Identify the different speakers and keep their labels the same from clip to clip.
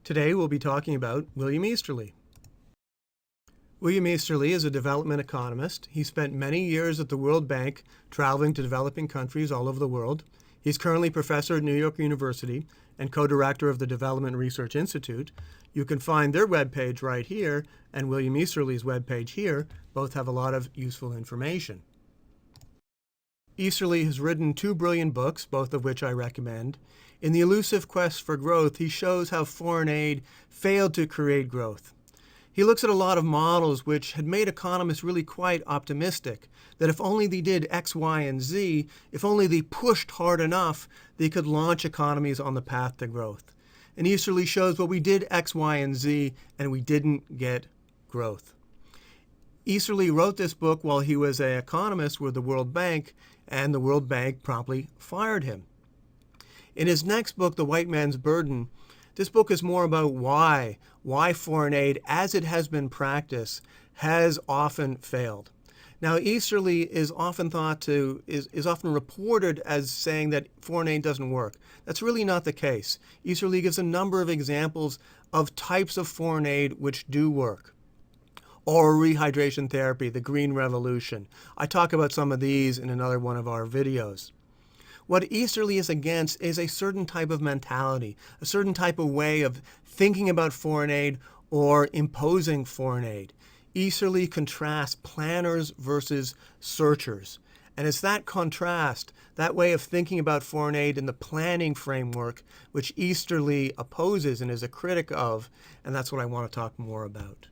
Speaker 1: Today we'll be talking about William Easterly. William Easterly is a development economist. He spent many years at the World Bank traveling to developing countries all over the world. He's currently professor at New York University and co-director of the Development Research Institute. You can find their webpage right here and William Easterly's webpage here. Both have a lot of useful information. Easterly has written 2 brilliant books, both of which I recommend. In The Elusive Quest for Growth, he shows how foreign aid failed to create growth. He looks at a lot of models which had made economists really quite optimistic, that if only they did X, Y, and Z, if only they pushed hard enough, they could launch economies on the path to growth. And Easterly shows, well, we did X, Y, and Z, and we didn't get growth. Easterly wrote this book while he was an economist with the World Bank, and the World Bank promptly fired him. In his next book, The White Man's Burden, this book is more about why foreign aid, as it has been practiced, has often failed. Now, Easterly is often is often reported as saying that foreign aid doesn't work. That's really not the case. Easterly gives a number of examples of types of foreign aid which do work. Oral rehydration therapy, the Green Revolution. I talk about some of these in another one of our videos. What Easterly is against is a certain type of mentality, a certain type of way of thinking about foreign aid or imposing foreign aid. Easterly contrasts planners versus searchers. And it's that contrast, that way of thinking about foreign aid in the planning framework, which Easterly opposes and is a critic of, and that's what I want to talk more about.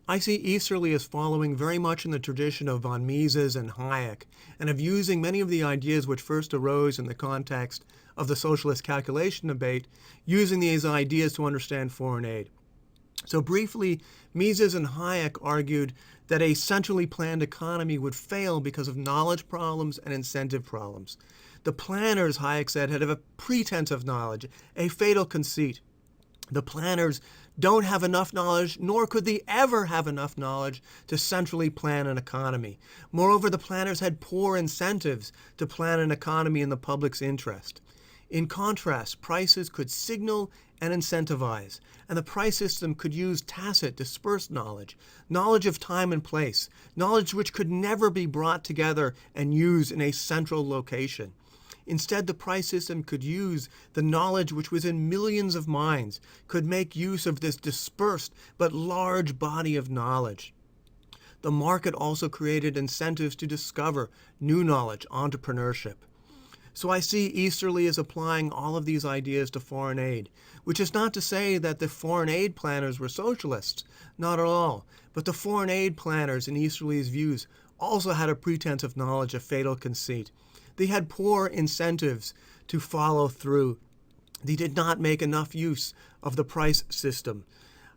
Speaker 1: I see Easterly as following very much in the tradition of von Mises and Hayek, and of using many of the ideas which first arose in the context of the socialist calculation debate, using these ideas to understand foreign aid. So briefly, Mises and Hayek argued that a centrally planned economy would fail because of knowledge problems and incentive problems. The planners, Hayek said, had a pretense of knowledge, a fatal conceit. The planners don't have enough knowledge, nor could they ever have enough knowledge to centrally plan an economy. Moreover, the planners had poor incentives to plan an economy in the public's interest. In contrast, prices could signal and incentivize, and the price system could use tacit, dispersed knowledge, knowledge of time and place, knowledge which could never be brought together and used in a central location. Instead, the price system could use the knowledge which was in millions of minds, could make use of this dispersed but large body of knowledge. The market also created incentives to discover new knowledge, entrepreneurship. So I see Easterly as applying all of these ideas to foreign aid, which is not to say that the foreign aid planners were socialists, not at all. But the foreign aid planners, in Easterly's views, also had a pretense of knowledge, a fatal conceit. They had poor incentives to follow through. They did not make enough use of the price system.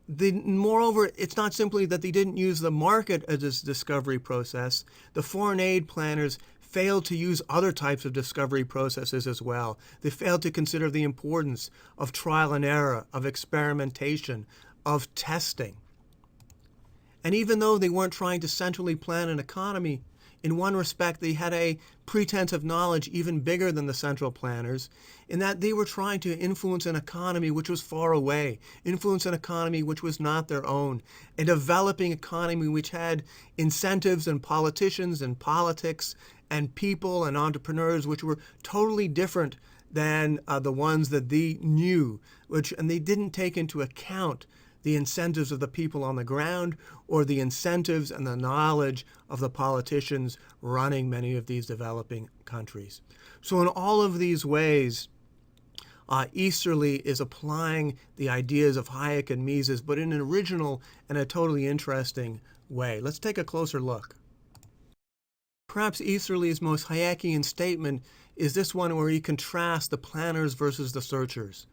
Speaker 1: Moreover, it's not simply that they didn't use the market as a discovery process. The foreign aid planners failed to use other types of discovery processes as well. They failed to consider the importance of trial and error, of experimentation, of testing. And even though they weren't trying to centrally plan an economy, in one respect, they had a pretense of knowledge even bigger than the central planners, in that they were trying to influence an economy which was far away, influence an economy which was not their own, a developing economy which had incentives and politicians and politics and people and entrepreneurs which were totally different than the ones that they knew, and they didn't take into account the incentives of the people on the ground or the incentives and the knowledge of the politicians running many of these developing countries. So in all of these ways, Easterly is applying the ideas of Hayek and Mises, but in an original and a totally interesting way. Let's take a closer look. Perhaps Easterly's most Hayekian statement is this one where he contrasts the planners versus the searchers.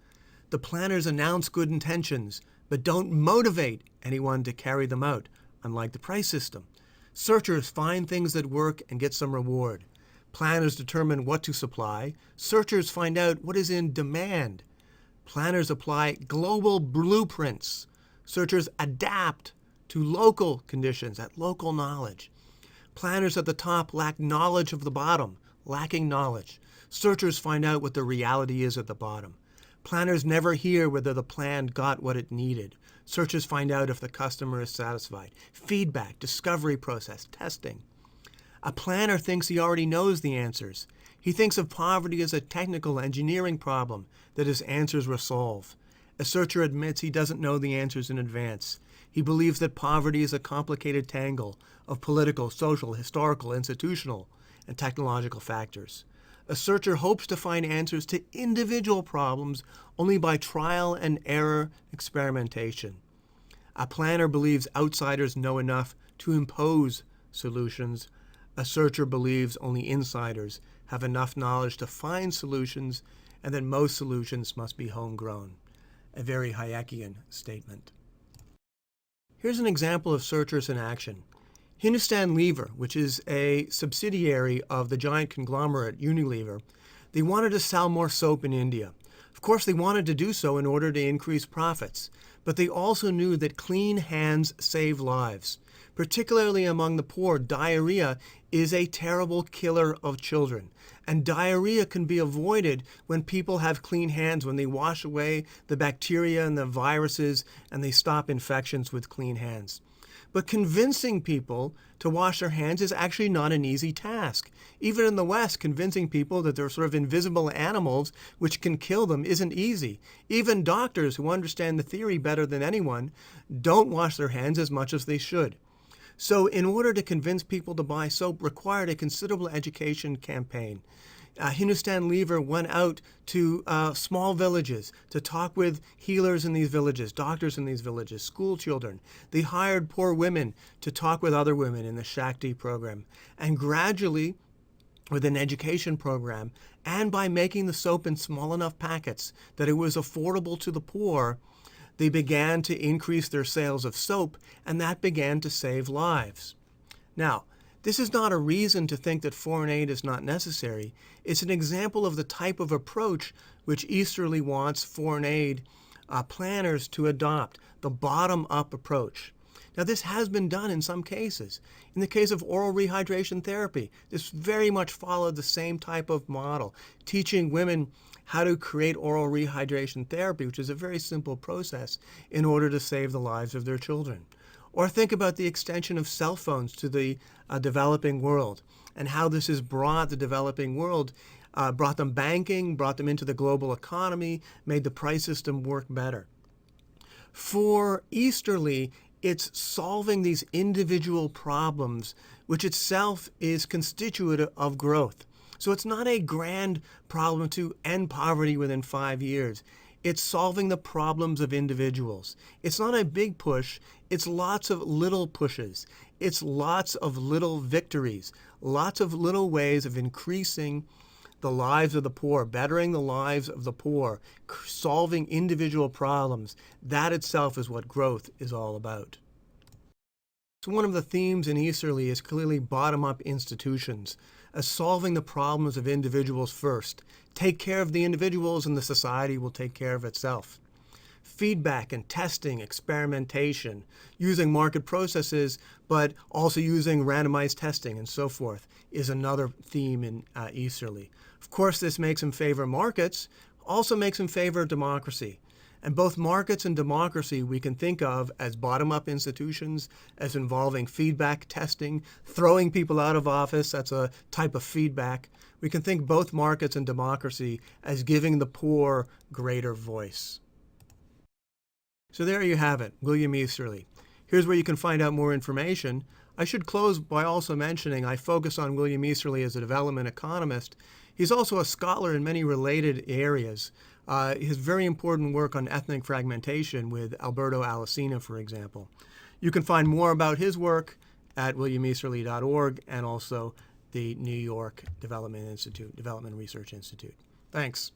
Speaker 1: The planners announce good intentions, but don't motivate anyone to carry them out, unlike the price system. Searchers find things that work and get some reward. Planners determine what to supply. Searchers find out what is in demand. Planners apply global blueprints. Searchers adapt to local conditions, at local knowledge. Planners at the top lack knowledge of the bottom, lacking knowledge. Searchers find out what the reality is at the bottom. Planners never hear whether the plan got what it needed. Searchers find out if the customer is satisfied. Feedback, discovery process, testing. A planner thinks he already knows the answers. He thinks of poverty as a technical engineering problem that his answers will solve. A searcher admits he doesn't know the answers in advance. He believes that poverty is a complicated tangle of political, social, historical, institutional, and technological factors. A searcher hopes to find answers to individual problems only by trial and error experimentation. A planner believes outsiders know enough to impose solutions. A searcher believes only insiders have enough knowledge to find solutions, and that most solutions must be homegrown. A very Hayekian statement. Here's an example of searchers in action. Hindustan Lever, which is a subsidiary of the giant conglomerate Unilever, they wanted to sell more soap in India. Of course, they wanted to do so in order to increase profits, but they also knew that clean hands save lives. Particularly among the poor, diarrhea is a terrible killer of children. And diarrhea can be avoided when people have clean hands, when they wash away the bacteria and the viruses and they stop infections with clean hands. But convincing people to wash their hands is actually not an easy task. Even in the West, convincing people that they're sort of invisible animals which can kill them isn't easy. Even doctors who understand the theory better than anyone don't wash their hands as much as they should. So in order to convince people to buy soap required a considerable education campaign. Hindustan Lever went out to small villages to talk with healers in these villages, doctors in these villages, school children. They hired poor women to talk with other women in the Shakti program. And gradually, with an education program, and by making the soap in small enough packets that it was affordable to the poor, they began to increase their sales of soap, and that began to save lives. Now, this is not a reason to think that foreign aid is not necessary. It's an example of the type of approach which Easterly wants foreign aid planners to adopt, the bottom-up approach. Now, this has been done in some cases. In the case of oral rehydration therapy, this very much followed the same type of model, teaching women how to create oral rehydration therapy, which is a very simple process, in order to save the lives of their children. Or think about the extension of cell phones to the developing world and how this has brought the developing world, brought them banking, brought them into the global economy, made the price system work better. For Easterly, it's solving these individual problems, which itself is constituent of growth. So it's not a grand problem to end poverty within 5 years. It's solving the problems of individuals. It's not a big push. It's lots of little pushes. It's lots of little victories, lots of little ways of increasing the lives of the poor, bettering the lives of the poor, solving individual problems. That itself is what growth is all about. So one of the themes in Easterly is clearly bottom-up institutions, as solving the problems of individuals first. Take care of the individuals and the society will take care of itself. Feedback and testing, experimentation, using market processes, but also using randomized testing and so forth is another theme in Easterly. Of course, this makes him favor markets, also makes him favor democracy. And both markets and democracy we can think of as bottom-up institutions, as involving feedback, testing, throwing people out of office, that's a type of feedback. We can think both markets and democracy as giving the poor greater voice. So there you have it, William Easterly. Here's where you can find out more information. I should close by also mentioning I focus on William Easterly as a development economist. He's also a scholar in many related areas. His very important work on ethnic fragmentation with Alberto Alesina, for example. You can find more about his work at williameasterly.org and also the New York Development Research Institute. Thanks.